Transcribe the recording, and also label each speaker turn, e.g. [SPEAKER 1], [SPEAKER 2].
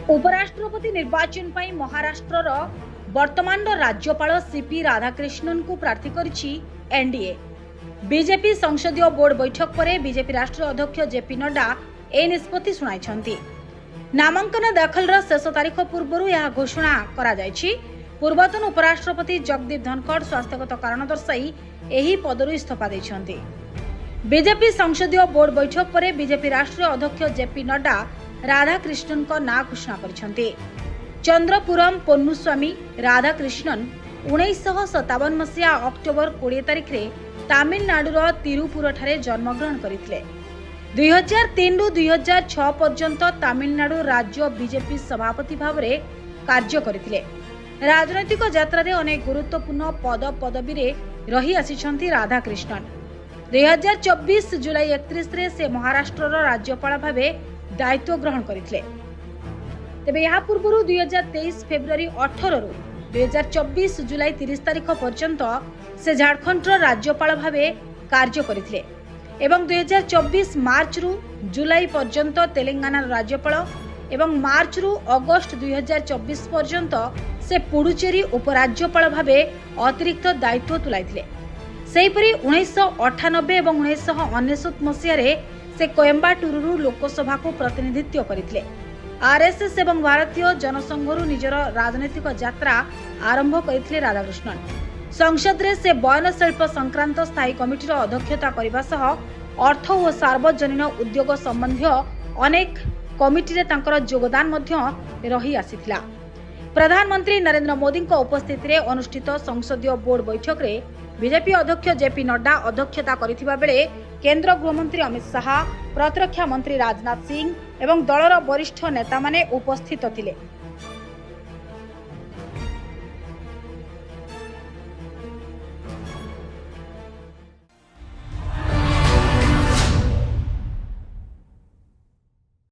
[SPEAKER 1] उपराष्ट्रपति निर्वाचन पर महाराष्ट्र वर्तमान राज्यपाल सीपी राधाकृष्णन को प्रार्थी करिछि एनडीए। बीजेपी संसदीय बोर्ड बैठक पर बीजेपी राष्ट्रीय अध्यक्ष जेपी नड्डा ए निष्पत्ति सुनाइछन्ति। नामांकन दाखलर शेष तारीख पूर्व यह घोषणा करा जायछि। पूर्वतन उपराष्ट्रपति जगदीप धनखड़ स्वास्थ्यगत कारण दर्शाई एही पदरु इस्तीफा दैछन्ति। बीजेपी संसदीय बोर्ड बैठक पर बीजेपी राष्ट्रीय अध्यक्ष जेपी नड्डा राधाकृष्णन को ना घोषणा करिछन्ति। चंद्रपुरम पोन्नुस्वामी राधाकृष्णन 1957 मसीहा अक्टोबर 20 तारिख रे तमिलनाडुर तिरुपुर ठारे जन्मग्रहण करथिले। 2003 रु 2006 पर्यंत तमिलनाडु राज्य बीजेपी सभापति भाव में कार्य करथिले। राजनैतिक यात्रा रे अनेक गुरुत्वपूर्ण पद पदवी रे रही आसिछन्ति राधाकृष्णन। 2024 जुलाई 31 रे से महाराष्ट्र राज्यपाल भाव दायित्व ग्रहण करथिले। तेबे यहा पूर्व 2023 फेब्रुआरी 18 रु 2024 जुलाई 30 तारिख पर्यंत से झारखंड राज्यपाल भाव कार्य करथिले एवं 2024 मार्च रु जुलाई पर्यंत तेलंगाना राज्यपाल एवं मार्च रु अगस्त 2024 पर्यंत से पुडुचेरी उपराज्यपाल भाव अतिरिक्त दायित्व तुलाइथिले। सेहीपरि 1998 एवं 1999 मसीह से कोयम्बाटूरु लोकसभा को प्रतिनिधित्व करथिले। आरएसएस एवं भारतीय जनसंघरु निजर राजनैतिक यात्रा आरंभ करथिले राधाकृष्णन। संसद रे से बयन शिल्प संक्रांत स्थायी कमिटीर अध्यक्षता करबा सह अर्थ और सार्वजनिक उद्योग संबंधी अनेक कमिटी रे तांकर योगदान मध्य रही आसीथिला। प्रधानमंत्री नरेंद्र मोदी उपस्थित रे अनुष्ठित संसदीय बोर्ड बैठक रे बीजेपी अध्यक्ष जेपी नड्डा अध्यक्षता करिथिबा बेले केंद्र गृहमंत्री अमित शाह, प्रतिरक्षा मंत्री राजनाथ सिंह एवं दलर वरिष्ठ नेता माने उपस्थित थिले।